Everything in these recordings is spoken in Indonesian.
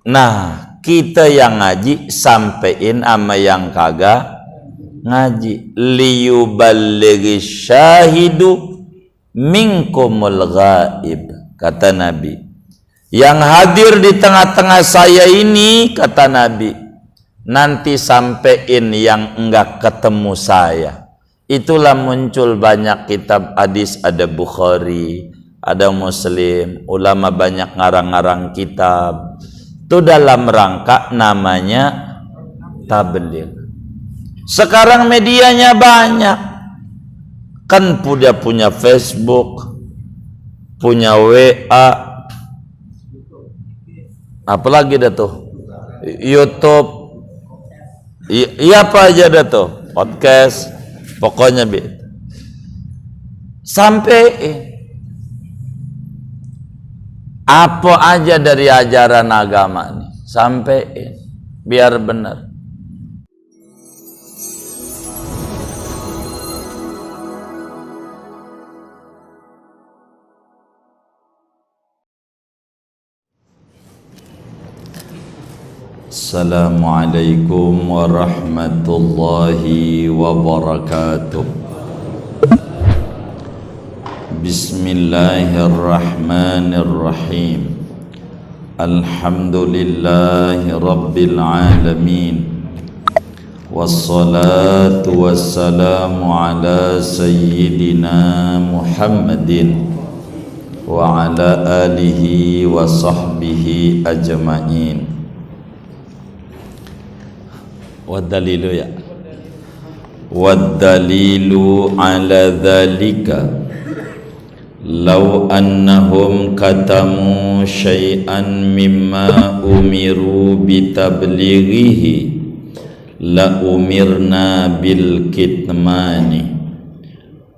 Nah, kita yang ngaji sampein ama yang kagak ngaji. Liyuballighi syahidu minkumul ghaib, kata Nabi. Yang hadir di tengah-tengah saya ini, kata Nabi, nanti sampein yang enggak ketemu saya. Itulah muncul banyak kitab hadis, ada Bukhari, ada Muslim, ulama banyak ngarang-ngarang kitab. Itu dalam rangka namanya tabligh. Sekarang medianya banyak. Kan dia punya Facebook, punya WA, apalagi dah tuh, YouTube, iya apa aja dah tuh, podcast, pokoknya sampai apa aja dari ajaran agama nih, sampai biar benar. Assalamualaikum warahmatullahi wabarakatuh. Bismillahirrahmanirrahim. Alhamdulillahi rabbil alamin. Wassalatu wassalamu ala sayyidina Muhammadin wa ala alihi wa sahbihi ajma'in. Wadalilu ya, wadalilu ala dhalika law annahum katamu syai'an mimma umiru bitablighihi la umirna bil kitmani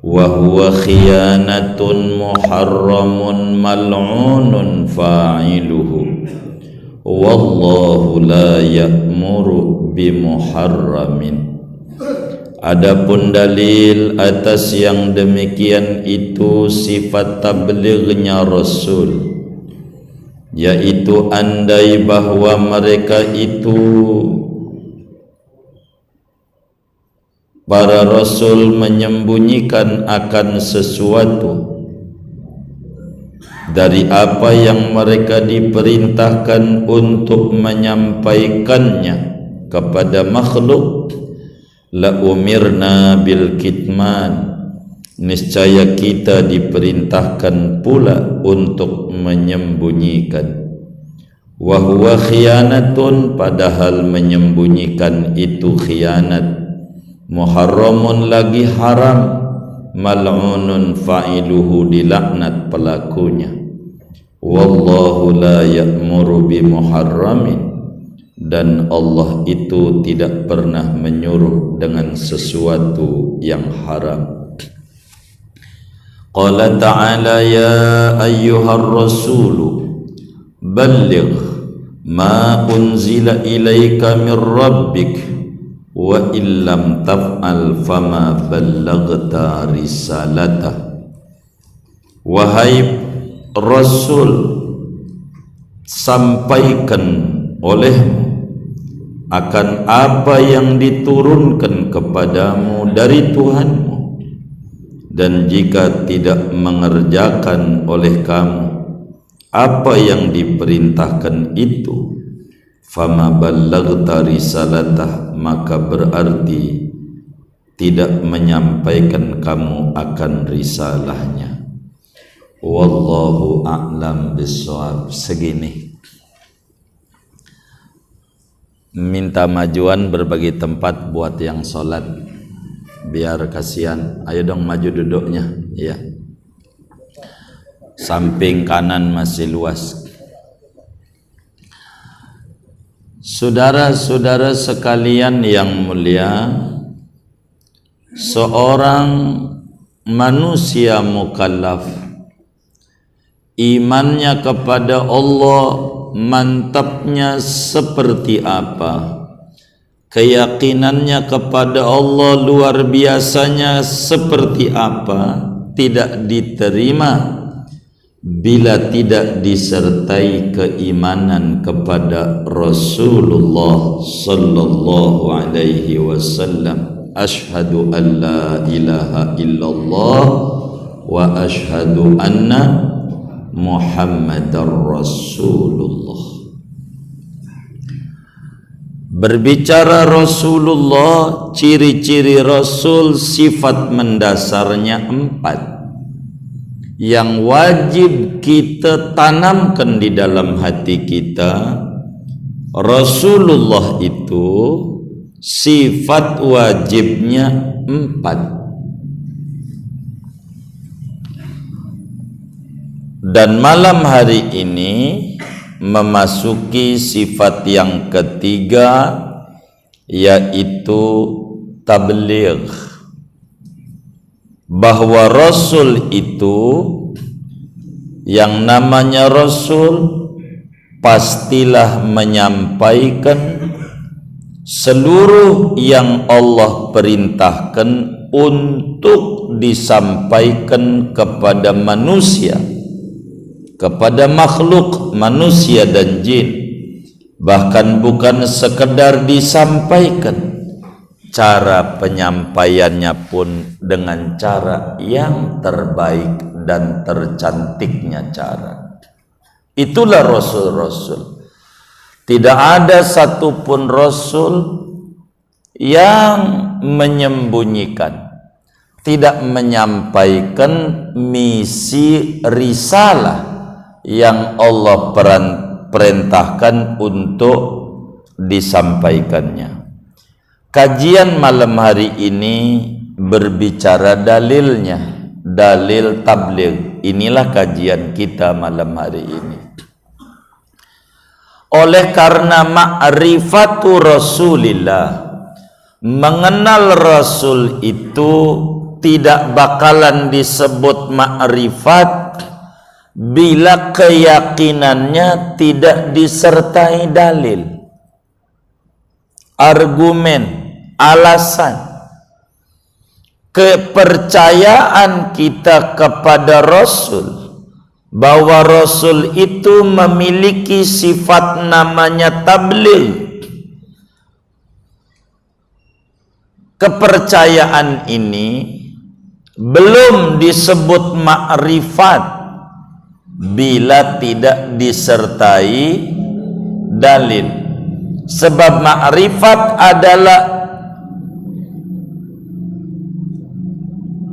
wa huwa khiyanatun muharramun mal'unun fa'iluhu wallahu la ya'muru bimuharramin. Adapun dalil atas yang demikian itu sifat tablighnya Rasul, yaitu andai bahwa mereka itu para Rasul menyembunyikan akan sesuatu dari apa yang mereka diperintahkan untuk menyampaikannya kepada makhluk, la umirna bil kitman, niscaya kita diperintahkan pula untuk menyembunyikan. Wa huwa khiyanatun, padahal menyembunyikan itu khianat, muharramun lagi haram, mal'unun fa'iluhu dilaknat pelakunya. Wallahu la ya'muru bimuharramin, dan Allah itu tidak pernah menyuruh dengan sesuatu yang haram. Qala ta'ala ya ayyuhar rasulu balligh ma unzila ilaika min rabbik wa illam taf'al fama ballaghta risalatah. Wahai Rasul, sampaikan olehmu akan apa yang diturunkan kepadamu dari Tuhanmu, dan jika tidak mengerjakan oleh kamu apa yang diperintahkan itu, fama ballaghta risalatah, maka berarti tidak menyampaikan kamu akan risalahnya. Wallahu a'lam bishawab. Segini minta majuan berbagi tempat buat yang sholat, biar kasihan. Ayo dong maju duduknya ya, samping kanan masih luas. Saudara-saudara sekalian yang mulia, seorang manusia mukallaf, imannya kepada Allah mantapnya seperti apa, keyakinannya kepada Allah luar biasanya seperti apa, tidak diterima bila tidak disertai keimanan kepada Rasulullah sallallahu alaihi wasallam, asyhadu an la ilaha illallah wa asyhadu anna Muhammadar Rasulullah. Berbicara Rasulullah, ciri-ciri Rasul, sifat mendasarnya 4 yang wajib kita tanamkan di dalam hati kita. Rasulullah itu sifat wajibnya 4. Dan malam hari ini memasuki sifat yang ketiga, yaitu tabligh. Bahwa Rasul itu, yang namanya Rasul, pastilah menyampaikan seluruh yang Allah perintahkan untuk disampaikan kepada manusia, kepada makhluk manusia dan jin. Bahkan bukan sekedar disampaikan, cara penyampaiannya pun dengan cara yang terbaik dan tercantiknya cara. Itulah Rasul-Rasul. Tidak ada satupun Rasul yang menyembunyikan, tidak menyampaikan misi risalah yang Allah perintahkan untuk disampaikannya. Kajian malam hari ini berbicara dalilnya, dalil tabligh. Inilah kajian kita malam hari ini. Oleh karena ma'rifatu Rasulillah, mengenal Rasul itu tidak bakalan disebut ma'rifat bila keyakinannya tidak disertai dalil, argumen, alasan. Kepercayaan kita kepada Rasul, bahwa Rasul itu memiliki sifat namanya tabligh. Kepercayaan ini belum disebut ma'rifat bila tidak disertai dalil. Sebab ma'rifat adalah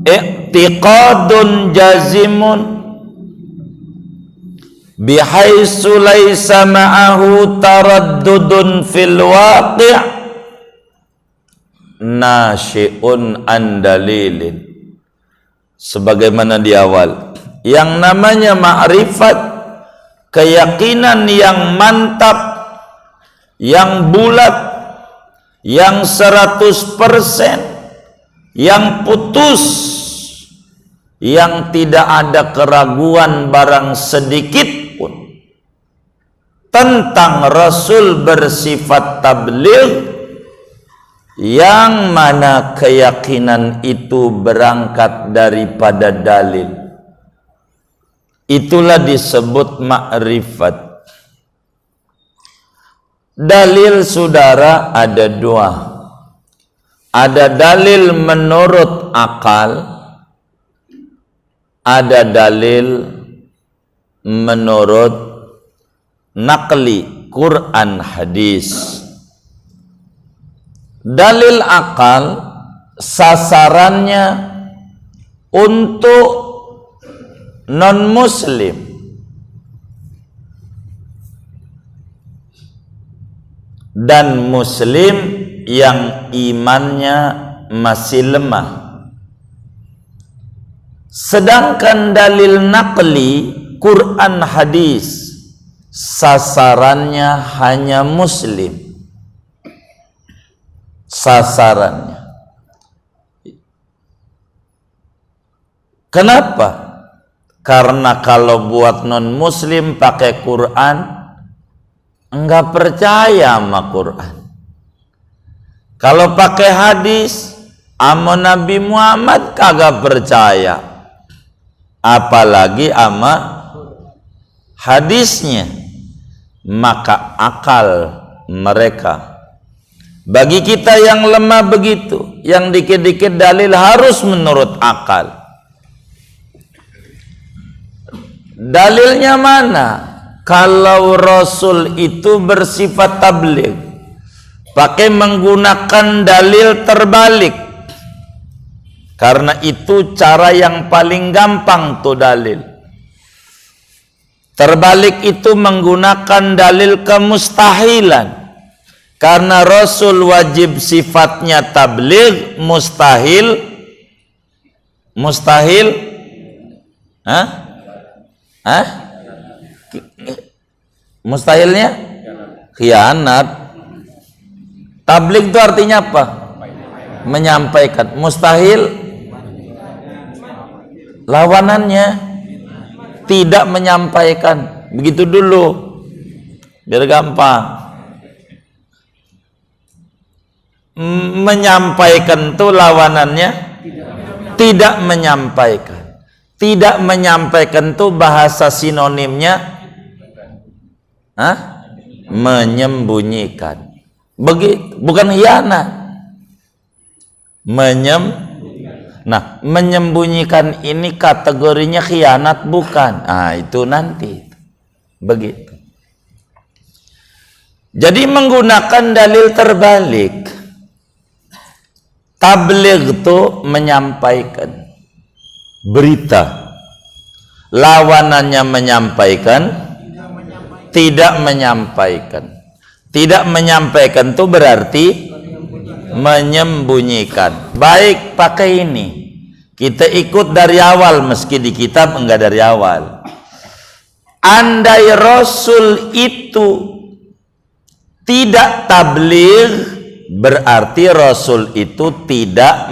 i'tiqadun jazimun bihaitsu laisa ma'ahu taraddudun fil waqi' nasyi'un an dalilin. Sebagaimana di awal, yang namanya ma'rifat, keyakinan yang mantap, yang bulat, yang 100%, yang putus, yang tidak ada keraguan barang sedikit pun tentang Rasul bersifat tabligh, yang mana keyakinan itu berangkat daripada dalil. Itulah disebut ma'rifat. Dalil, saudara, ada 2. Ada dalil menurut akal, ada dalil menurut naqli, Quran, hadis. Dalil akal sasarannya untuk non-muslim, dan muslim yang imannya masih lemah. Sedangkan dalil naqli, Quran, hadis, sasarannya hanya muslim. Sasarannya. Kenapa? Karena kalau buat non-muslim pakai Quran, enggak percaya sama Quran. Kalau pakai hadis sama Nabi Muhammad kagak percaya, apalagi sama hadisnya, maka akal mereka. Bagi kita yang lemah begitu, yang dikit-dikit dalil harus menurut akal. Dalilnya mana? Kalau Rasul itu bersifat tabligh, pakai menggunakan dalil terbalik. Karena itu cara yang paling gampang tuh dalil. Terbalik itu menggunakan dalil kemustahilan. Karena Rasul wajib sifatnya tabligh, mustahil. Mustahilnya khianat. Tabligh itu artinya apa? Menyampaikan. Mustahil lawanannya tidak menyampaikan. Begitu dulu biar gampang. Menyampaikan itu lawanannya tidak menyampaikan. Tidak menyampaikan itu bahasa sinonimnya menyembunyikan. Begitu, bukan khianat. Menyembunyikan ini kategorinya khianat bukan? Itu nanti. Begitu. Jadi menggunakan dalil terbalik. Tabligh itu menyampaikan berita. Lawanannya menyampaikan, tidak menyampaikan. Tidak menyampaikan itu berarti menyembunyikan. Baik, pakai ini. Kita ikut dari awal, meski di kitab enggak dari awal. Andai Rasul itu tidak tabligh, berarti Rasul itu tidak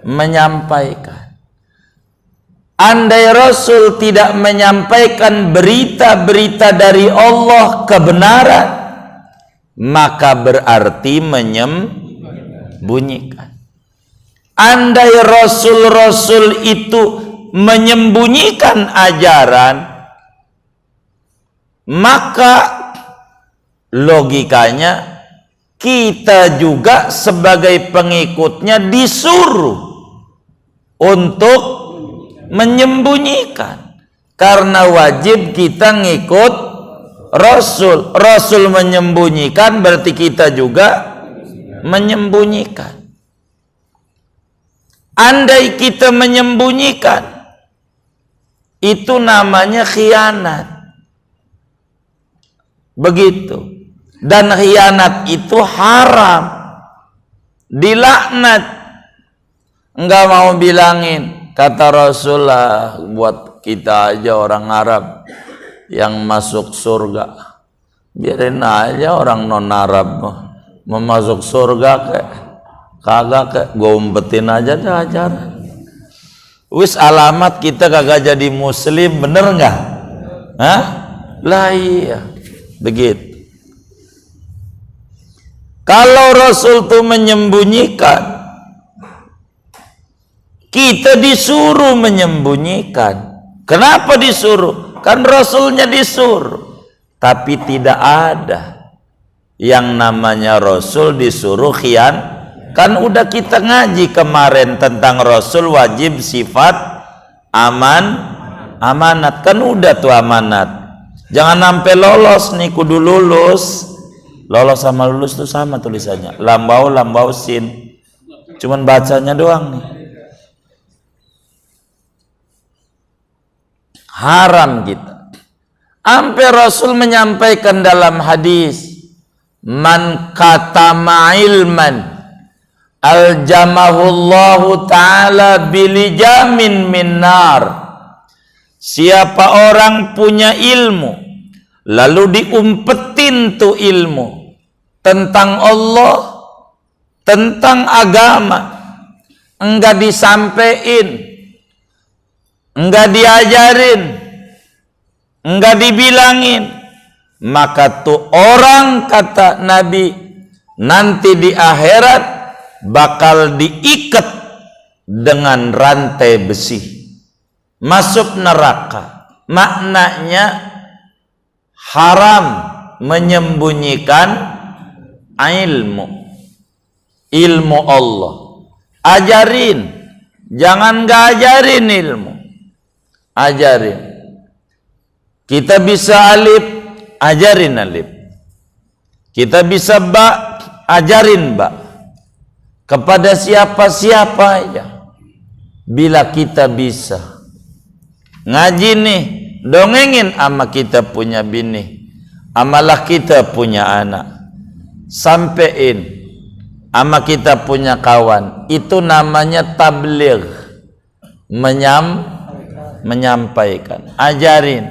menyampaikan. Andai Rasul tidak menyampaikan berita-berita dari Allah kebenaran, maka berarti menyembunyikan. Andai Rasul-Rasul itu menyembunyikan ajaran, maka logikanya kita juga sebagai pengikutnya disuruh untuk menyembunyikan, karena wajib kita ngikut Rasul. Rasul menyembunyikan berarti kita juga menyembunyikan. Andai kita menyembunyikan, itu namanya khianat. Begitu. Dan khianat itu haram, dilaknat. Enggak mau bilangin, kata Rasulullah, buat kita aja orang Arab yang masuk surga, biarin aja orang non Arab mau masuk surga kagak gue umpetin aja dah ajaran. Wis alamat kita kagak jadi muslim, bener nggak? Lah iya, begitu. Kalau Rasul itu menyembunyikan, kita disuruh menyembunyikan. Kenapa disuruh? Kan Rasulnya disuruh. Tapi tidak ada yang namanya Rasul disuruh khian. Kan udah kita ngaji kemarin tentang Rasul wajib sifat amanat. Kan udah tuh amanat. Jangan sampai lolos nih, kudu lulus. Lolos sama lulus tuh sama tulisannya. Lambau sin. Cuman bacanya doang nih. Haram kita. Sampai Rasul menyampaikan dalam hadis, man katama ilman aljamahullahu ta'ala bilijamin min nar. Siapa orang punya ilmu lalu diumpetin tuh ilmu tentang Allah, tentang agama, enggak disampein, enggak diajarin, enggak dibilangin, maka tuh orang, kata Nabi, nanti di akhirat bakal diikat dengan rantai besi. masuk neraka. Maknanya haram menyembunyikan ilmu Allah. Ajarin, jangan gak ajarin ilmu, ajarin. Kita bisa alif, ajarin alif. Kita bisa ba, ajarin ba. Kepada siapa-siapa aja. Bila kita bisa ngaji nih, dongengin ama kita punya bini, amalah kita punya anak, sampein ama kita punya kawan. Itu namanya tabligh, menyampaikan, ajarin.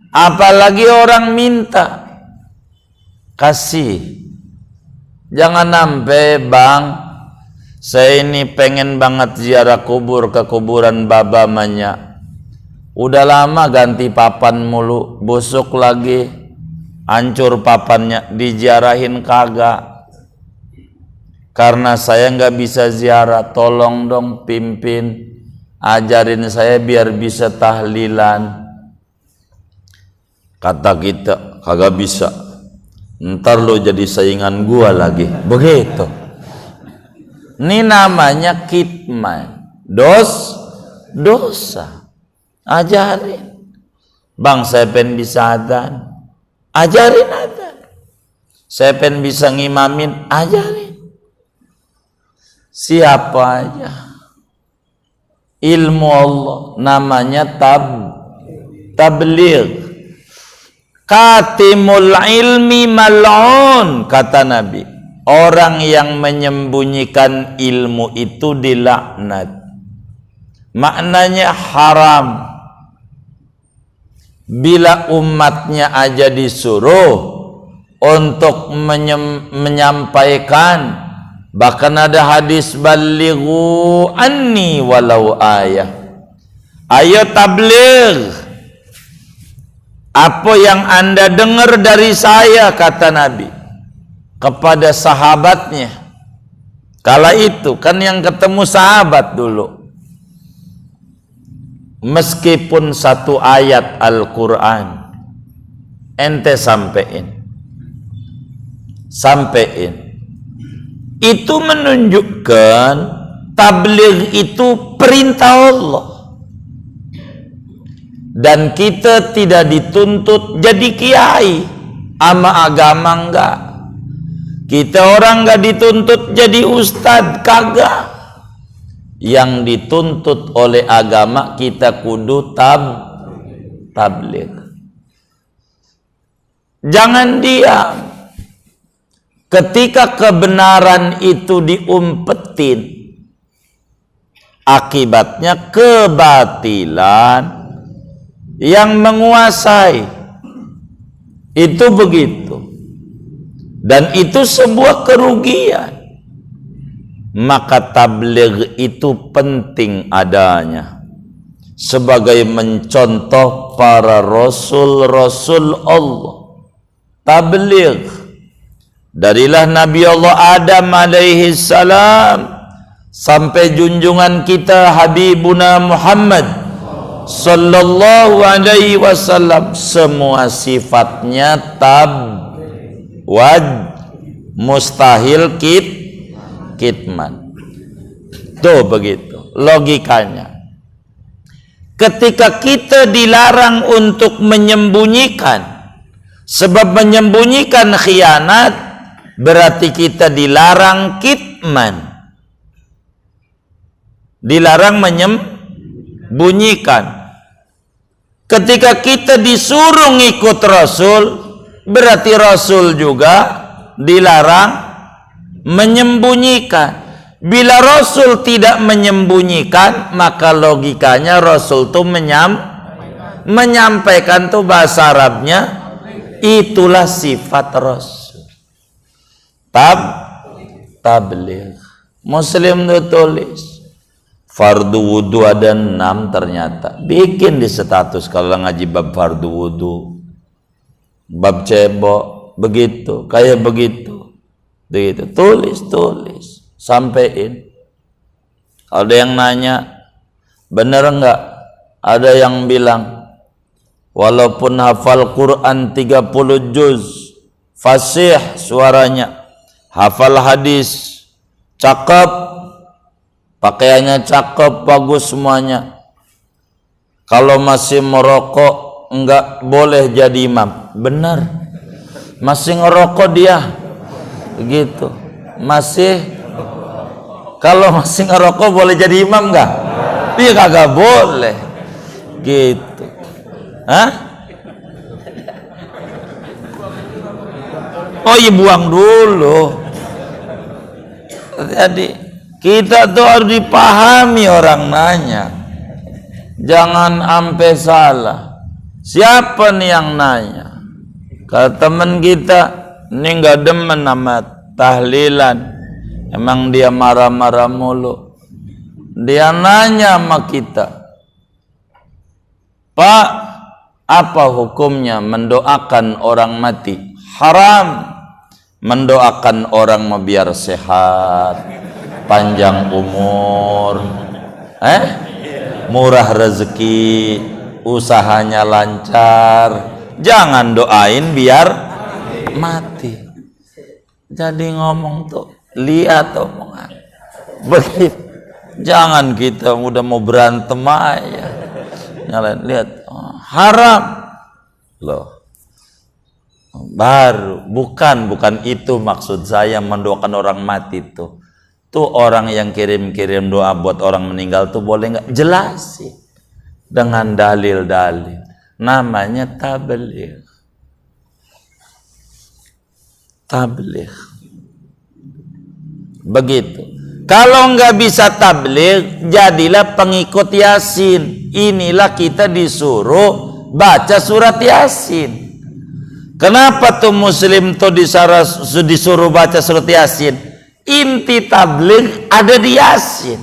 Apalagi orang minta, kasih. Jangan sampai, bang, saya ini pengen banget ziarah kubur ke kuburan Baba Manya. Udah lama ganti papan mulu, busuk lagi, hancur papannya, diziarahin kagak. Karena saya nggak bisa ziarah, tolong dong pimpin, ajarin saya biar bisa tahlilan. Kata kita, kagak bisa, ntar lo jadi saingan gua lagi. Begitu. Ini namanya kitman, dosa. Ajarin, bang, saya pengen bisa adzan, ajarin adzan. Saya pengen bisa ngimamin, ajarin. Siapa aja, ilmu Allah namanya tabligh. Katimul ilmi mal'un, kata Nabi. Orang yang menyembunyikan ilmu itu dilaknat. Maknanya haram. Bila umatnya aja disuruh untuk menyampaikan, bahkan ada hadis, balighu anni walau ayah. Ayo tabligh apa yang Anda dengar dari saya, kata Nabi kepada sahabatnya. Kala itu kan yang ketemu sahabat dulu. Meskipun satu ayat Al-Quran ente sampein, itu menunjukkan tabligh itu perintah Allah. Dan kita tidak dituntut jadi kiai ama agama, enggak. Kita orang enggak dituntut jadi ustad, kagak. Yang dituntut oleh agama kita kudu tabligh. Jangan diam. Ketika kebenaran itu diumpetin, akibatnya kebatilan yang menguasai. Itu begitu. Dan itu sebuah kerugian. Maka tabligh itu penting adanya sebagai mencontoh para rasul-rasul Allah. Tabligh darilah Nabi Allah Adam alaihi salam sampai junjungan kita Habibuna Muhammad sallallahu alaihi wasallam, semua sifatnya mustahil kitman. Tuh begitu logikanya. Ketika kita dilarang untuk menyembunyikan, sebab menyembunyikan khianat, berarti kita dilarang kitman, dilarang menyembunyikan. Ketika kita disuruh ngikut Rasul, berarti Rasul juga dilarang menyembunyikan. Bila Rasul tidak menyembunyikan, maka logikanya Rasul itu menyampaikan tuh bahasa Arabnya, itulah sifat Rasul. Tabligh. Muslim tuh tulis fardu wudu ada 6 ternyata. Bikin di status kalau ngaji bab fardu wudu, bab cebok, begitu, kayak begitu. Begitu, tulis, sampein. Kalau ada yang nanya, bener enggak Ada yang bilang walaupun hafal Quran 30 juz, fasih suaranya, hafal hadis, cakep, pakaiannya cakep, bagus semuanya, kalau masih merokok enggak boleh jadi imam. Benar, masih ngerokok dia begitu. Kalau masih ngerokok boleh jadi imam enggak? Dia kagak boleh gitu. Hah? Oh iya, buang dulu. Jadi kita tuh harus dipahami orang nanya. Jangan sampai salah. Siapa nih yang nanya? Kalau teman kita ini nggak demen sama tahlilan, emang dia marah-marah mulu. Dia nanya sama kita, Pak, apa hukumnya mendoakan orang mati? Haram. Mendoakan orang biar sehat, panjang umur, murah rezeki, usahanya lancar. Jangan doain biar mati. Jadi ngomong tuh, lihat omongan begitu. Jangan kita udah mau berantem aja. Nyalain, lihat, haram loh. Baru bukan itu maksud saya mendoakan orang mati tuh. Tuh orang yang kirim-kirim doa buat orang meninggal tuh boleh nggak? Jelasin dengan dalil-dalil. Namanya tabligh. Tabligh. Begitu. Kalau nggak bisa tabligh, jadilah pengikut Yasin. Inilah kita disuruh baca surat Yasin. Kenapa tuh muslim tuh disuruh baca surat Yasin? Inti tabligh ada di Yasin.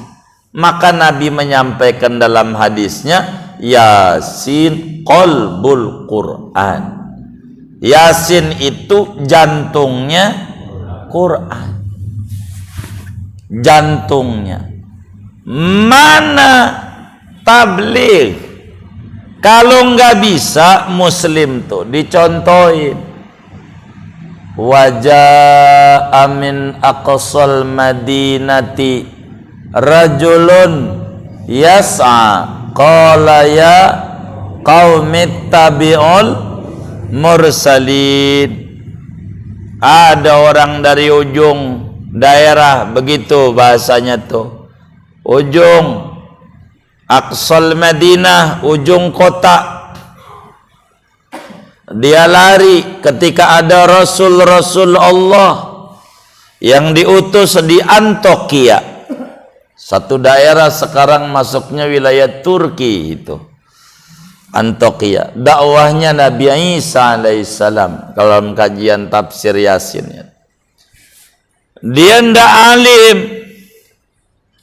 Maka Nabi menyampaikan dalam hadisnya, Yasin qalbul Quran. Yasin itu jantungnya Quran. Jantungnya. Mana tabligh? Kalau nggak bisa muslim tuh dicontohin. Wajah amin aqsal madinati rajulun yas'a qala ya qaumit tabi'ul mursalin. Ada orang dari ujung daerah, begitu bahasanya tuh, ujung Aqsal Madinah, ujung kota. Dia lari ketika ada Rasul Allah yang diutus di Antokia, satu daerah sekarang masuknya wilayah Turki itu, Antokia. Dakwahnya Nabi Isa alaihissalam dalam kajian tafsir Yasin ya. Dia ndak alim,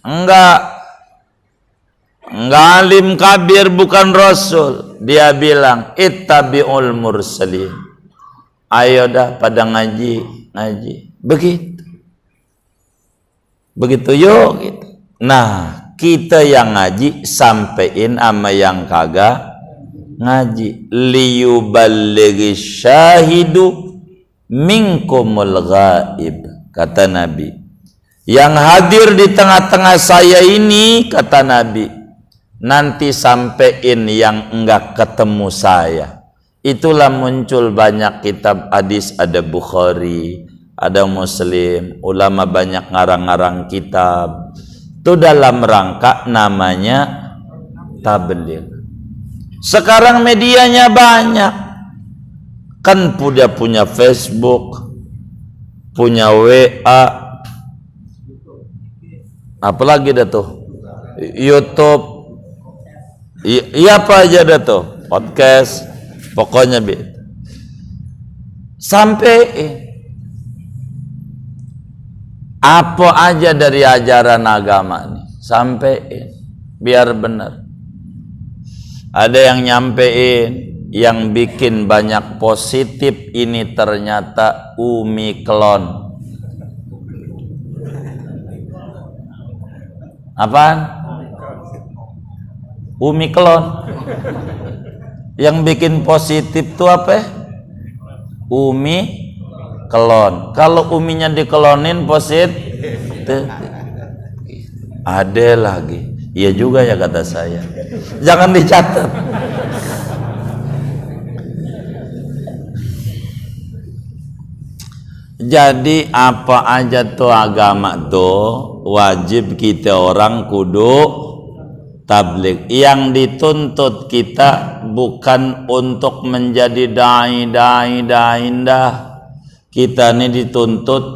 enggak alim kabir, bukan rasul. Dia bilang ittabi'ul mursalin. Ayo dah pada ngaji. Begitu yuk gitu. Nah, kita yang ngaji sampein sama yang kagak ngaji. Liyuballighi syahidu minkumul ghaib, kata Nabi. Yang hadir di tengah-tengah saya ini, kata Nabi, nanti sampein yang enggak ketemu saya. Itulah muncul banyak kitab hadis, ada Bukhari, ada Muslim, ulama banyak ngarang-ngarang kitab. Itu dalam rangka namanya tabligh. Sekarang medianya banyak. Kan dia punya Facebook, punya WA, apalagi dah tuh, YouTube. Iya apa aja dah tuh, podcast, pokoknya sampai apa aja dari ajaran agama nih, sampein biar benar. Ada yang nyampein, yang bikin banyak positif ini ternyata Omicron. Apaan? Omicron. Yang bikin positif tuh apa? Umi kelon. Kalau uminya dikelonin positif. Ada lagi. Iya juga ya kata saya. Jangan dicatat. Jadi apa aja tuh agama tuh wajib kita orang kudu tabligh. Yang dituntut kita bukan untuk menjadi dai indah. Kita ini dituntut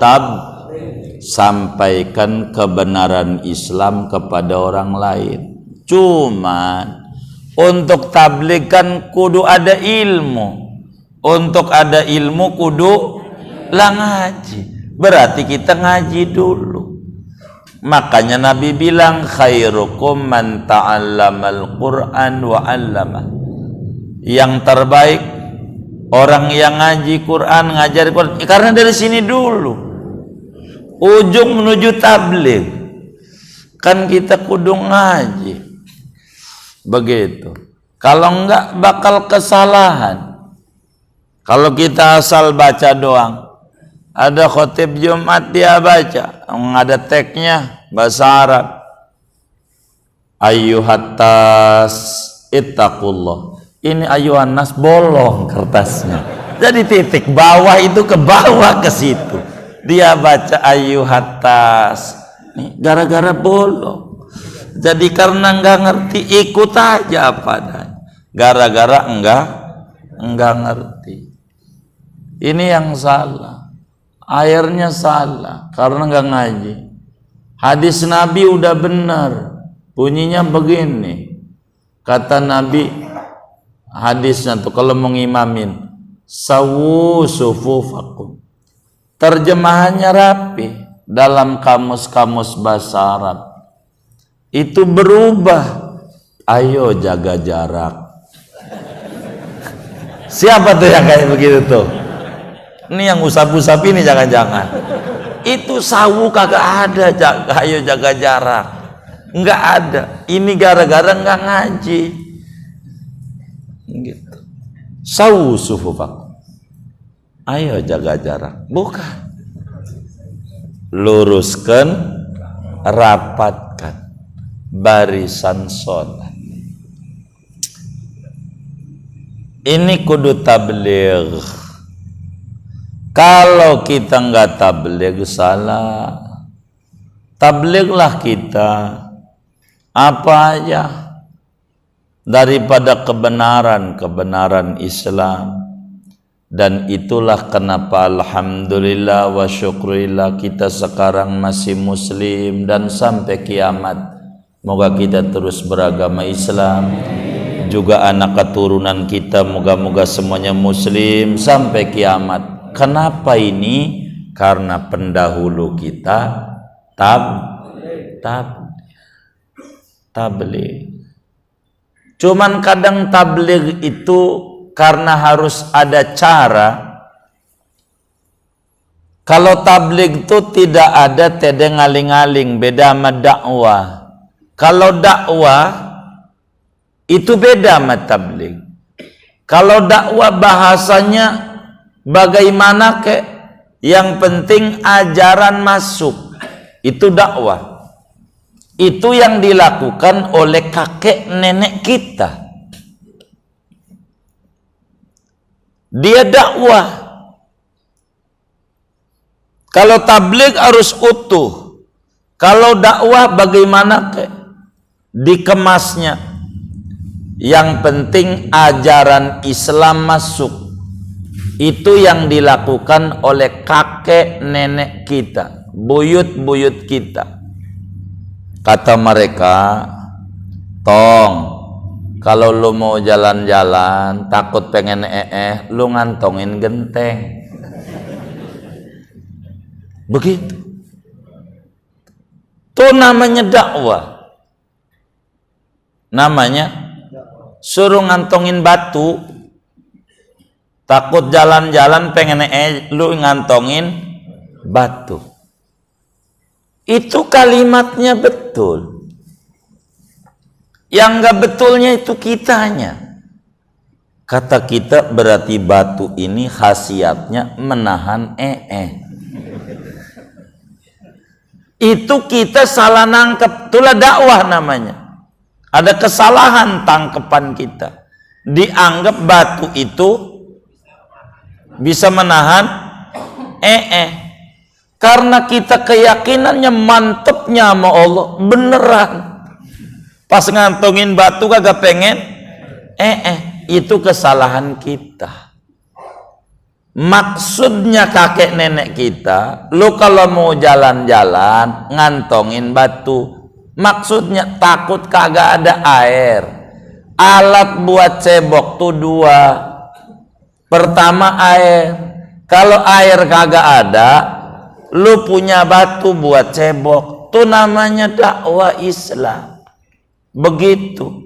sampaikan kebenaran Islam kepada orang lain. Cuman untuk tabligh kan kudu ada ilmu. Untuk ada ilmu kudu lah ngaji. Berarti kita ngaji dulu. Makanya Nabi bilang khairukum man ta'allamal Qur'an wa 'allama. Yang terbaik orang yang ngaji Quran, ngajar Quran. Karena dari sini dulu ujung menuju tabligh. Kan kita kudu ngaji. Begitu. Kalau enggak bakal kesalahan. Kalau kita asal baca doang. Ada khotib Jumat dia baca, ada teksnya bahasa Arab. Ayyuhattas ittaqullah. Ini ayuhan nas bolong kertasnya. Jadi titik bawah itu ke bawah ke situ. Dia baca ayyuhattas. Nih gara-gara bolong. Jadi karena enggak ngerti ikut aja apa adanya. Gara-gara enggak ngerti. Ini yang salah. Airnya salah karena nggak ngaji. Hadis Nabi udah benar, bunyinya begini. Kata Nabi, hadisnya tuh kalau mengimamin, sawu sufufakum. Terjemahannya rapi dalam kamus-kamus bahasa Arab. Itu berubah. Ayo jaga jarak. Siapa tuh yang kayak begitu tuh? Ini yang usap-usap ini jangan-jangan. Itu sawu kagak ada, ayo jaga jarak. Enggak ada. Ini gara-gara enggak ngaji. Gitu. Sawu sufufak. Ayo jaga jarak. Bukan. Luruskan, rapatkan barisan sholat. Ini kudu tabligh. Kalau kita nggak tabligh salah. Tablighlah kita apa aja daripada kebenaran Islam. Dan itulah kenapa alhamdulillah wa syukurillah kita sekarang masih muslim dan sampai kiamat. Moga kita terus beragama Islam. Juga anak keturunan kita moga-moga semuanya muslim sampai kiamat. Kenapa ini? Karena pendahulu kita tabligh. Cuman kadang tabligh itu karena harus ada cara. Kalau tabligh itu tidak ada tede ngaling-ngaling, beda sama dakwah. Kalau dakwah itu beda sama tabligh. Kalau dakwah bahasanya bagaimana yang penting ajaran masuk, itu dakwah. Itu yang dilakukan oleh kakek nenek kita. Dia dakwah. Kalau tabligh harus utuh. Kalau dakwah bagaimana dikemasnya. Yang penting ajaran Islam masuk. Itu yang dilakukan oleh kakek nenek kita, buyut-buyut kita. Kata mereka, tong, kalau lu mau jalan-jalan takut pengen lu ngantongin genteng. Begitu. Itu namanya dakwah. Namanya suruh ngantongin batu. Takut jalan-jalan pengen lu ngantongin batu. Itu kalimatnya betul. Yang nggak betulnya itu kitanya. Kata kita berarti batu ini khasiatnya menahan Itu kita salah nangkep, itulah dakwah namanya. Ada kesalahan tangkepan kita. Dianggap batu itu bisa menahan karena kita keyakinannya mantepnya sama Allah beneran. Pas ngantongin batu kagak pengen itu kesalahan kita. Maksudnya kakek nenek kita, lu kalau mau jalan-jalan ngantongin batu, maksudnya takut kagak ada air. Alat buat cebok tuh dua. Pertama air. Kalau air kagak ada, lu punya batu buat cebok, tuh namanya dakwah Islam. Begitu.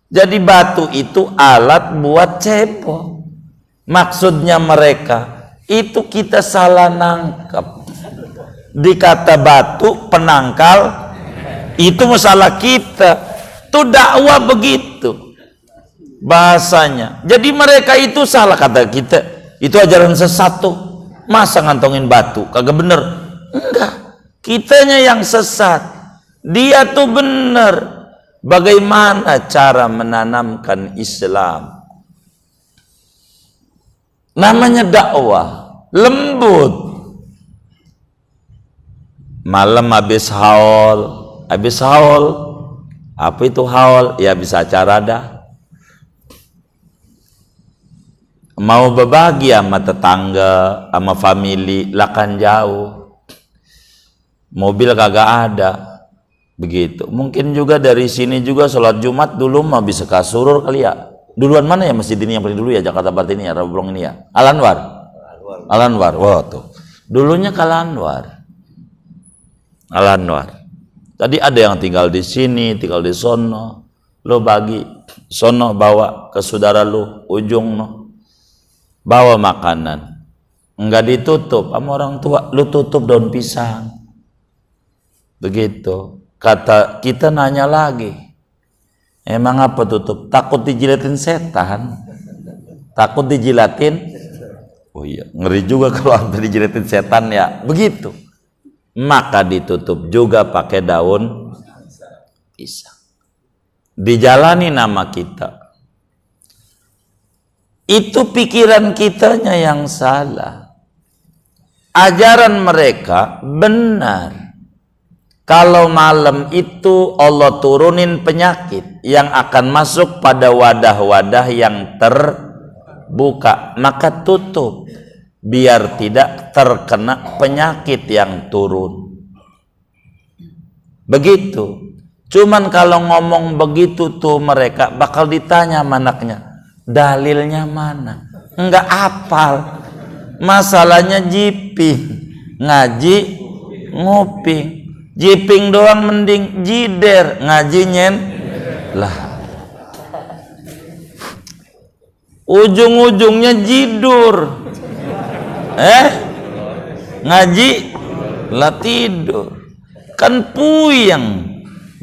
Jadi batu itu alat buat cebok. Maksudnya mereka itu kita salah nangkep. Dikata batu penangkal, itu masalah kita. Itu dakwah begitu bahasanya. Jadi mereka itu salah, kata kita. Itu ajaran sesat tuh. Masa ngantongin batu kagak bener? Enggak. Kitanya yang sesat. Dia tuh bener. Bagaimana cara menanamkan Islam? Namanya dakwah, lembut. Malam habis haul, apa itu haul? Ya bisa acara dah. Mau berbagi sama tetangga, sama family, lakan jauh. Mobil kagak ada. Begitu. Mungkin juga dari sini juga sholat Jumat dulu mah bisa kasurur kali ya. Duluan mana ya masjid ini yang paling dulu ya, Jakarta Barat ini ya, Rablong ini ya? Al-Anwar. Wah tuh. Dulunya ke Al-Anwar. Tadi ada yang tinggal di sini, tinggal di sono. Lo bagi sono, bawa ke saudara lo, ujung no. Bawa makanan. Enggak ditutup sama orang tua, lo tutup daun pisang. Begitu. Kata kita nanya lagi. Emang apa tutup? Takut dijilatin setan. Takut dijilatin. Oh iya, ngeri juga kalau hampir dijilatin setan ya. Begitu. Maka ditutup juga pakai daun pisang. Dijalani nama kita. Itu pikiran kitanya yang salah. Ajaran mereka benar. Kalau malam itu Allah turunin penyakit yang akan masuk pada wadah-wadah yang terbuka, maka tutup biar tidak terkena penyakit yang turun. Begitu. Cuman kalau ngomong begitu tuh mereka bakal ditanya sama anaknya, dalilnya mana? Enggak hafal. Masalahnya jiping, ngaji, nguping. Jiping doang mending, jider ngaji nyen lah. Ujung-ujungnya jidur. Ngaji lah tidur. Kan puyeng.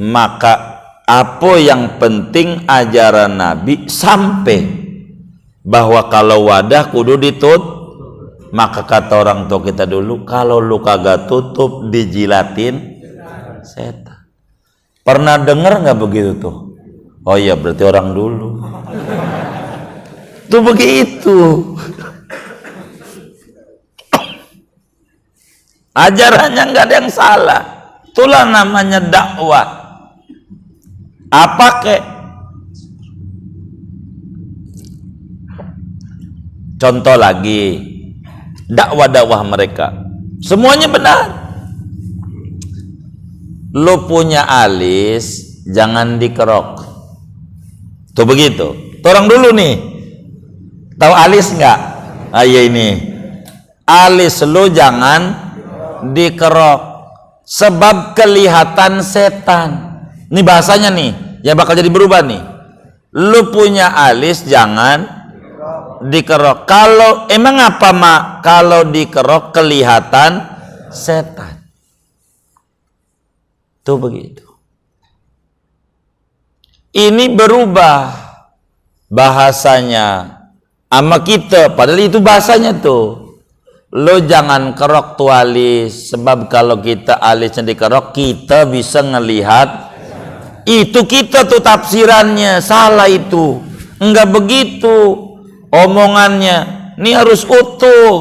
Maka apa yang penting ajaran Nabi sampai bahwa kalau wadah kudu ditutup. Maka kata orang tua kita dulu, kalau lu kagak tutup dijilatin setan. Pernah dengar nggak begitu tuh? Oh iya, berarti orang dulu. Tuh begitu. Ajarannya nggak ada yang salah. Itulah namanya dakwah. Apa kek? Contoh lagi, dakwah-dakwah mereka semuanya benar. Lu punya alis jangan dikerok. Tuh begitu. Tuh orang dulu nih. Tahu alis nggak? Iya ini. Alis lu jangan dikerok sebab kelihatan setan. Ini bahasanya nih, ya bakal jadi berubah nih. Lu punya alis jangan dikerok. Kalau emang apa mak? Kalau dikerok kelihatan setan. Tuh begitu. Ini berubah bahasanya sama kita, padahal itu bahasanya tuh. Lo jangan kerok tuh alis, sebab kalau kita alisnya dikerok, kita bisa ngelihat itu, kita tuh tafsirannya salah itu. Enggak begitu omongannya. Ini harus utuh.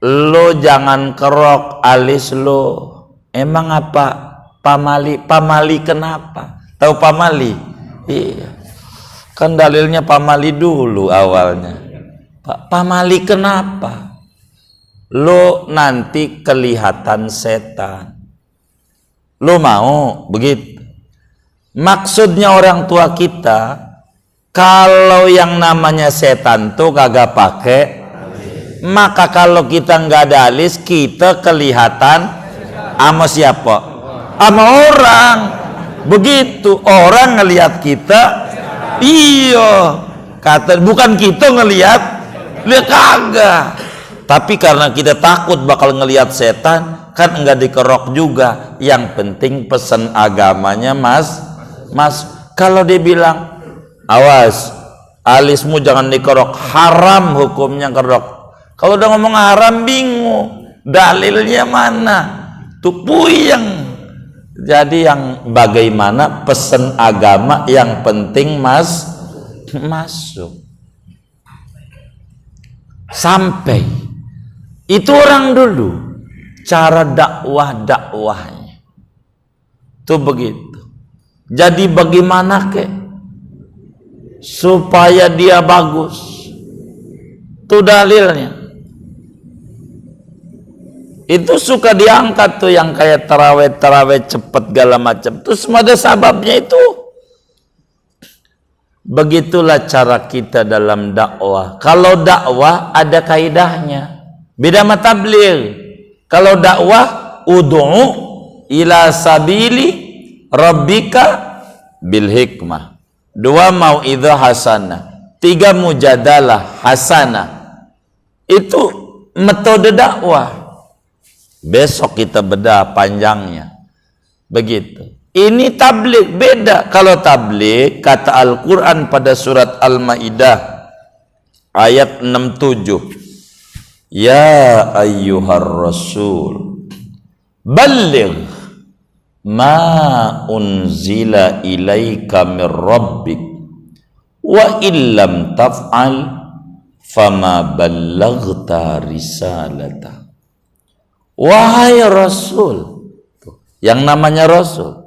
Lo jangan kerok alis lo. Emang apa? Pamali. Pamali kenapa? Tahu pamali? Iya. Kan dalilnya pamali dulu awalnya. Pamali kenapa? Lo nanti kelihatan setan. Lo mau begitu? Maksudnya orang tua kita, kalau yang namanya setan tuh kagak pakai, maka kalau kita nggak ada alis, kita kelihatan sama siapa? Sama orang. Begitu orang ngelihat kita, iya, kata bukan kita ngelihat, lihat kagak. Tapi karena kita takut bakal ngelihat setan, kan enggak dikerok juga. Yang penting pesan agamanya mas. Kalau dia bilang, awas, alismu jangan dikerok, haram hukumnya kerok. Kalau udah ngomong haram, bingung dalilnya mana, tuh puyeng. Jadi yang bagaimana pesan agama, yang penting masuk sampai. Itu orang dulu cara dakwahnya tuh begitu. Jadi bagaimana supaya dia bagus, tuh dalilnya. Itu suka diangkat tuh yang kayak terawih cepet segala macam. Terus ada sababnya itu. Begitulah cara kita dalam dakwah. Kalau dakwah ada kaidahnya. Beda sama tabligh. Kalau dakwah, ud'u ila sabili rabbika bil hikmah. 2 mau'idhah hasanah. 3 mujadalah hasanah. Itu metode dakwah. Besok kita bedah panjangnya. Begitu. Ini tabligh beda. Kalau tabligh, kata Al-Quran pada surat Al-Ma'idah ayat 67. Ya ayyuhar rasul balligh ma unzila ilaika mir rabbik wa illam taf'al fama ballaghta risalata. Wahai Rasul, yang namanya Rasul,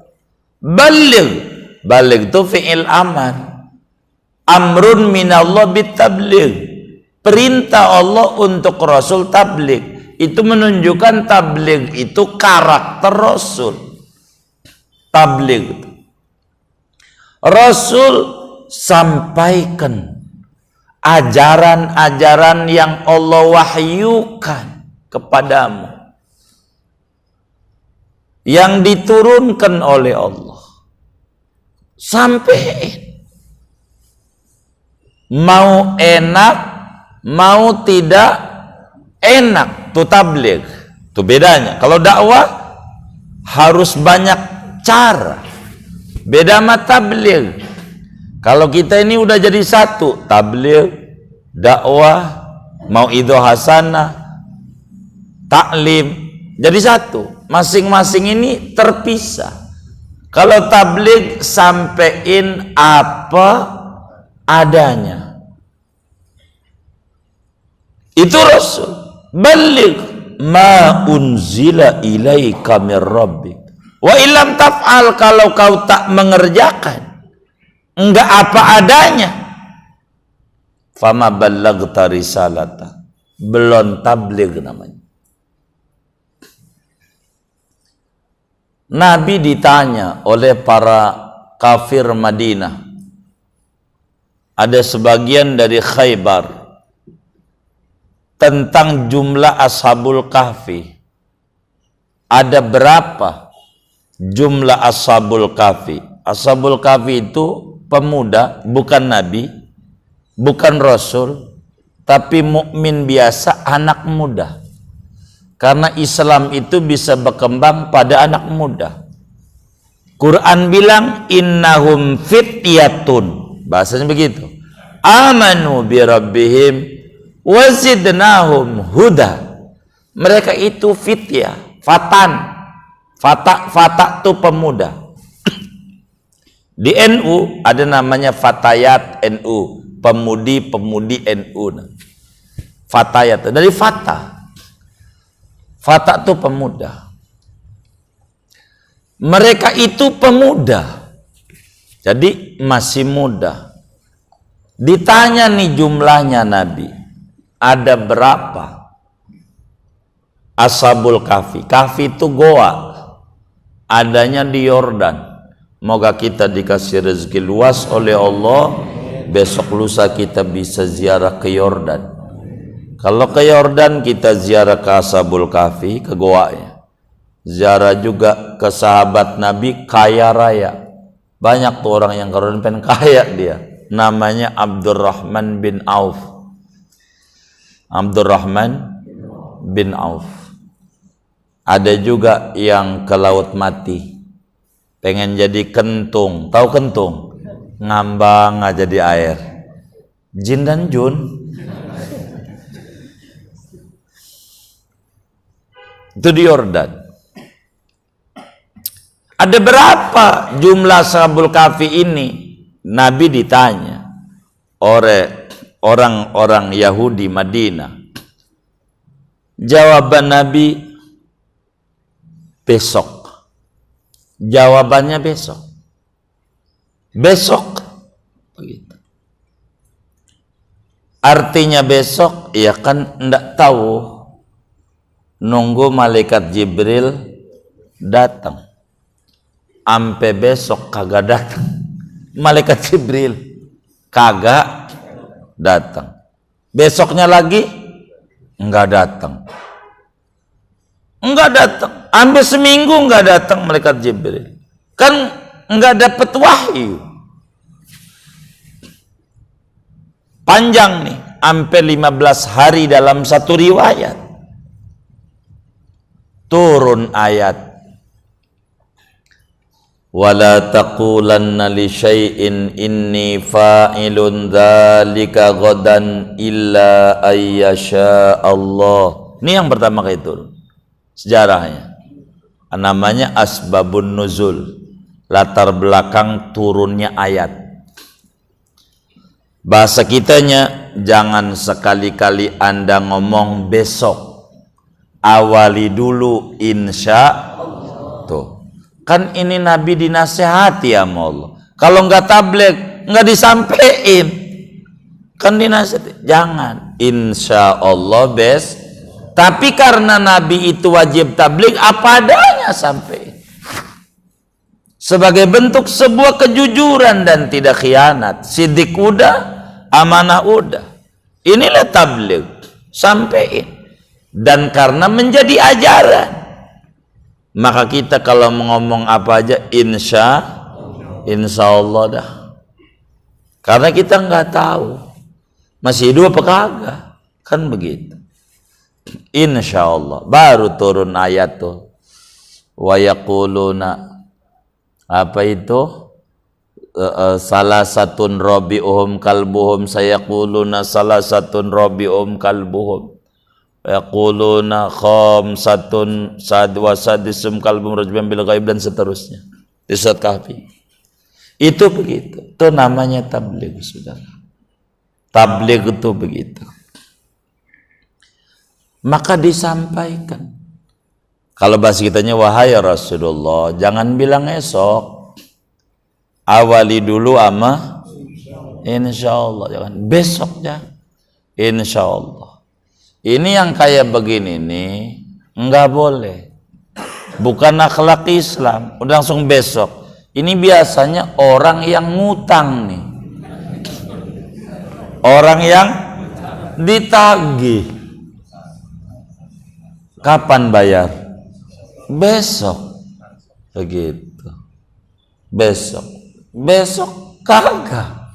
baligh itu fi'il amar, amrun minallah bitabligh, perintah Allah untuk Rasul tabligh. Itu menunjukkan tabligh itu karakter Rasul. Tabligh itu Rasul sampaikan ajaran-ajaran yang Allah wahyukan kepadamu, yang diturunkan oleh Allah. Sampai mau enak mau tidak enak, tuh tabligh. Tuh bedanya. Kalau dakwah harus banyak cara. Beda sama tabligh. Kalau kita ini udah jadi satu, tabligh, dakwah, mau'idhah hasanah, taklim, jadi satu. Masing-masing ini terpisah. Kalau tabligh sampein apa adanya. Itu Rasul. Baligh ma unzila ilaika mir rabbik. Wa illam taf'al, kalau kau tak mengerjakan, enggak apa adanya, fama ballaghta risalata, belum tabligh namanya. Nabi ditanya oleh para kafir Madinah, ada sebagian dari Khaybar, tentang jumlah Ashabul Kahfi. Ada berapa jumlah Ashabul Kahfi? Ashabul Kahfi itu pemuda, bukan Nabi, bukan Rasul, tapi mukmin biasa, anak muda. Karena Islam itu bisa berkembang pada anak muda. Quran bilang innahum fityatun, bahasanya begitu. Amanu bi rabbihim wazidnahum huda. Mereka itu fityah, fatan. Fata itu pemuda. Di NU ada namanya fatayat NU, pemudi-pemudi NU. Fatayat dari fata. Fata itu pemuda. Mereka itu pemuda, jadi masih muda. Ditanya nih jumlahnya Nabi, ada berapa? Ashabul Kahfi. Kahfi itu goa, adanya di Yordan. Moga kita dikasih rezeki luas oleh Allah, besok lusa kita bisa ziarah ke Yordan. Kalau ke Yordan kita ziarah ke Ashabul Kahfi, ke goanya. Ziarah juga ke sahabat Nabi kaya raya. Banyak tuh orang yang keren pengen kaya dia. Namanya Abdurrahman bin Auf. Abdurrahman bin Auf. Ada juga yang ke laut mati, pengen jadi kentung. Tahu kentung? Ngambang aja di air. Jin dan Jun. Itu di Yordan. Ada berapa jumlah Ashabul Kahfi ini? Nabi ditanya oleh orang-orang Yahudi Madinah. Jawaban Nabi besok. Jawabannya besok. Besok. Begitu. Artinya besok, ya kan enggak tahu. Nunggu malaikat Jibril datang. Ampe besok kagak datang. Malaikat Jibril kagak datang. Besoknya lagi enggak datang. Enggak datang. Ampe seminggu enggak datang malaikat Jibril. Kan enggak dapat wahyu. Panjang nih, ampe 15 hari dalam satu riwayat. Turun ayat wala taqulanna li syai'in inni fa'ilun dzalika ghadan illa ayyasha Allah. Ini yang pertama kali turun. Sejarahnya namanya asbabun nuzul, latar belakang turunnya ayat. Bahasa kitanya, jangan sekali-kali Anda ngomong besok, awali dulu insya. Tuh kan ini Nabi dinasehati sama Allah. Kalau nggak tabligh, nggak disampaikan, kan dinasehati. Jangan, insya Allah Tapi karena Nabi itu wajib tabligh, apa adanya sampai. Sebagai bentuk sebuah kejujuran dan tidak khianat. Sidik udah, amanah udah. Inilah tabligh, sampaikan. Dan karena menjadi ajaran, maka kita kalau ngomong apa aja insya Allah dah. Karena kita nggak tahu masih hidup apa kagak, kan begitu. Insya Allah baru turun ayat tuh. Wa yaquluna, apa itu? Salah satun rabi'uhum kalbuhum, sayaquluna salah satun rabi'uhum kalbuhum. Yaquluna khamsatun wa sadisum kalbum rajban bil ghaib, dan seterusnya di surat Kahfi. Itu begitu. Itu namanya tabligh, Saudara. Tabligh itu begitu. Maka disampaikan. Kalau bahasa kitanya, wahai Rasulullah, jangan bilang esok. Awali dulu ama insyaallah, jangan besok ya. Insyaallah. Ini yang kayak begini nih enggak boleh. Bukan akhlak Islam. Udah langsung besok. Ini biasanya orang yang ngutang nih. Orang yang ditagih. Kapan bayar? Besok. Begitu. Besok. Besok kagak.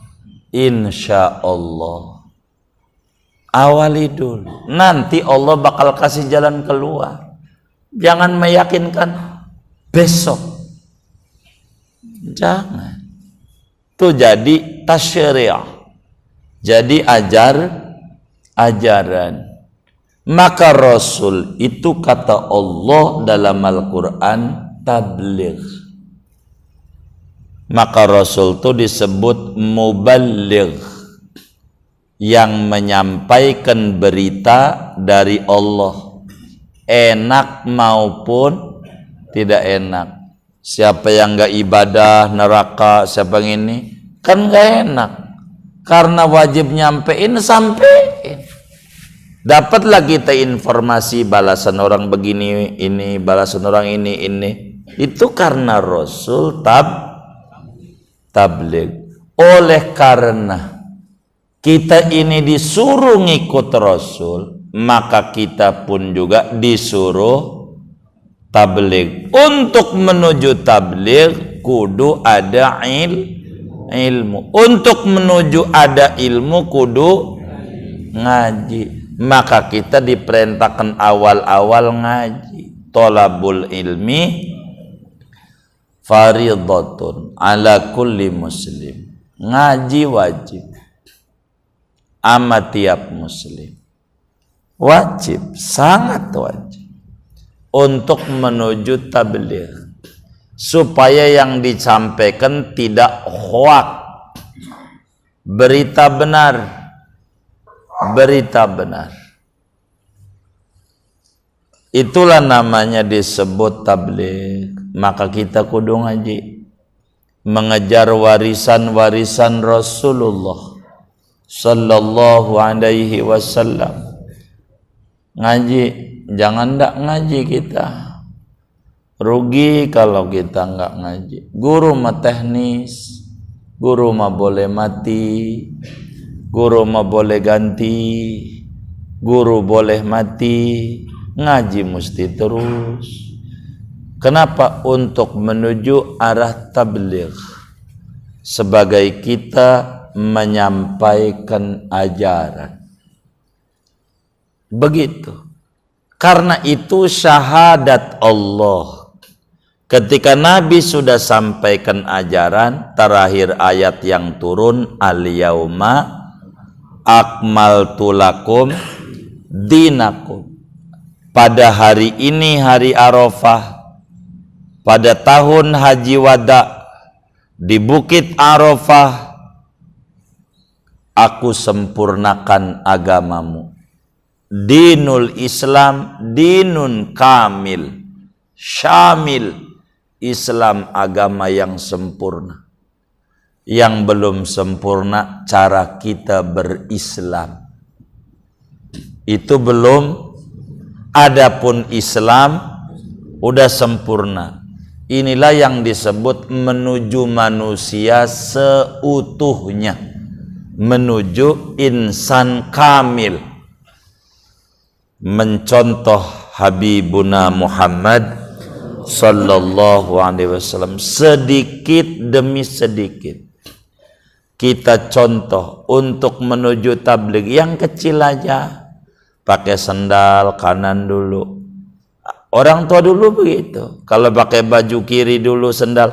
Insya Allah. Awali dulu. Nanti Allah bakal kasih jalan keluar. Jangan meyakinkan besok. Jangan. Itu jadi tasyri', jadi ajaran. Maka Rasul itu kata Allah dalam Al-Quran tabligh. Maka Rasul itu disebut muballigh, yang menyampaikan berita dari Allah, enak maupun tidak enak. Siapa yang gak ibadah neraka, siapa yang ini kan gak enak, karena wajib nyampein, sampein. Dapatlah kita informasi balasan orang begini ini, balasan orang ini. Itu karena Rasul tabligh. Oleh karena kita ini disuruh ngikut Rasul, maka kita pun juga disuruh tabligh. Untuk menuju tabligh kudu ada ilmu. Untuk menuju ada ilmu kudu ngaji. Maka kita diperintahkan awal-awal ngaji. Thalabul ilmi fardhatun ala kulli muslim. Ngaji wajib ama tiap muslim. Wajib, sangat wajib untuk menuju tabligh, supaya yang disampaikan tidak hoak, berita benar. Itulah namanya disebut tabligh. Maka kita kudu ngaji, mengejar warisan-warisan Rasulullah sallallahu alaihi wasallam. Ngaji, jangan ndak ngaji kita. Rugi kalau kita nggak ngaji. Guru mah teknis, guru mah boleh mati, guru mah boleh ganti, guru boleh mati. Ngaji mesti terus. Kenapa? Untuk menuju arah tabligh, sebagai kita menyampaikan ajaran. Begitu. Karena itu syahadat Allah. Ketika Nabi sudah sampaikan ajaran, terakhir ayat yang turun, al-yauma akmaltu lakum dinakum. Pada hari ini, hari Arafah, pada tahun Haji Wada, di Bukit Arafah, aku sempurnakan agamamu. Dinul Islam dinun kamil, syamil. Islam agama yang sempurna. Yang belum sempurna cara kita berislam, itu belum. Adapun Islam udah sempurna. Inilah yang disebut menuju manusia seutuhnya, menuju insan kamil. Mencontoh Habibuna Muhammad sallallahu alaihi wasallam, sedikit demi sedikit kita contoh untuk menuju tabligh. Yang kecil aja, pakai sendal kanan dulu. Orang tua dulu begitu. Kalau pakai baju kiri dulu sendal,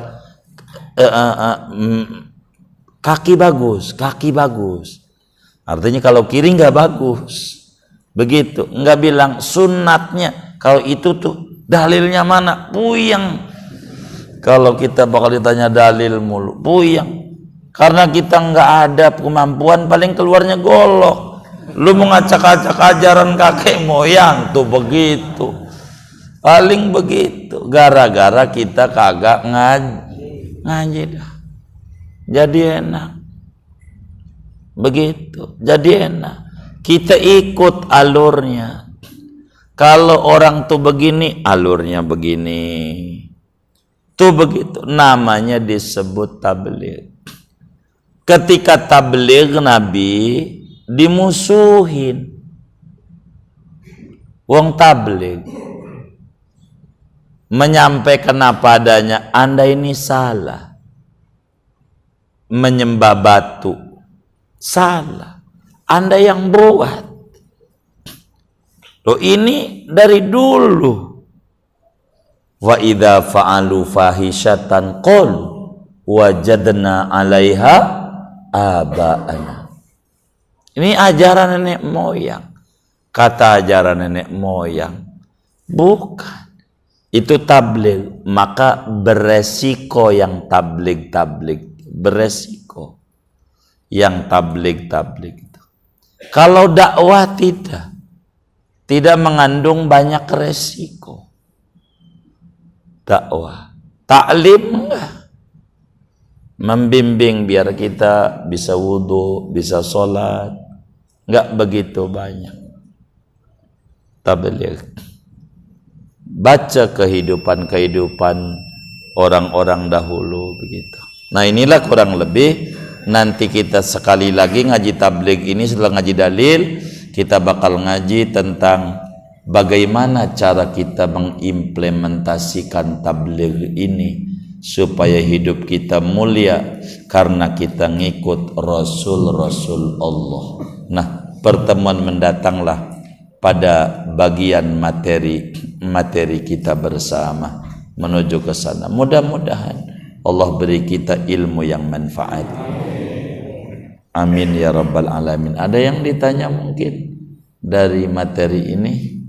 kaki bagus. Artinya kalau kiri nggak bagus. Begitu. Nggak bilang sunatnya. Kalau itu tuh dalilnya mana? Puyeng. Kalau kita bakal ditanya dalil mulu, puyeng. Karena kita nggak ada kemampuan, paling keluarnya golok. Lu mau ngacak-ngacak ajaran kakek moyang tuh begitu. Paling begitu. Gara-gara kita kagak ngaji dah. Jadi enak. Begitu. Jadi enak. Kita ikut alurnya. Kalau orang tuh begini, alurnya begini. Tuh begitu. Namanya disebut tabligh. Ketika tabligh Nabi dimusuhin. Wong tabligh menyampaikan apa adanya. Anda ini salah, menyembah batu salah, Anda yang buat. Loh, ini dari dulu. Wa idza fa'alu fahishatan qalu wajadna 'alaiha aba'ana. Ini ajaran nenek moyang. Kata ajaran nenek moyang, bukan. Itu tabligh, maka beresiko yang tabligh beresiko yang tabligh itu. Kalau dakwah tidak mengandung banyak resiko. Dakwah, taklim enggak, membimbing biar kita bisa wudu, bisa sholat, enggak begitu banyak. Tabligh, baca kehidupan orang-orang dahulu begitu. Nah, inilah kurang lebih, nanti kita sekali lagi ngaji tabligh ini, setelah ngaji dalil kita bakal ngaji tentang bagaimana cara kita mengimplementasikan tabligh ini supaya hidup kita mulia karena kita ngikut Rasul Allah. Nah, pertemuan mendatanglah pada bagian materi kita bersama menuju ke sana. Mudah-mudahan Allah beri kita ilmu yang manfaat. Amin ya rabbal alamin. Ada yang ditanya mungkin dari materi ini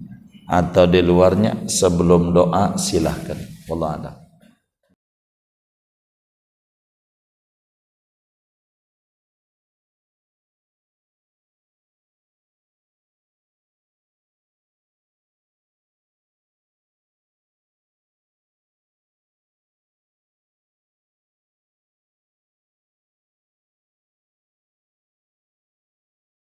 atau di luarnya? Sebelum doa silahkan. Wallahu a'lam.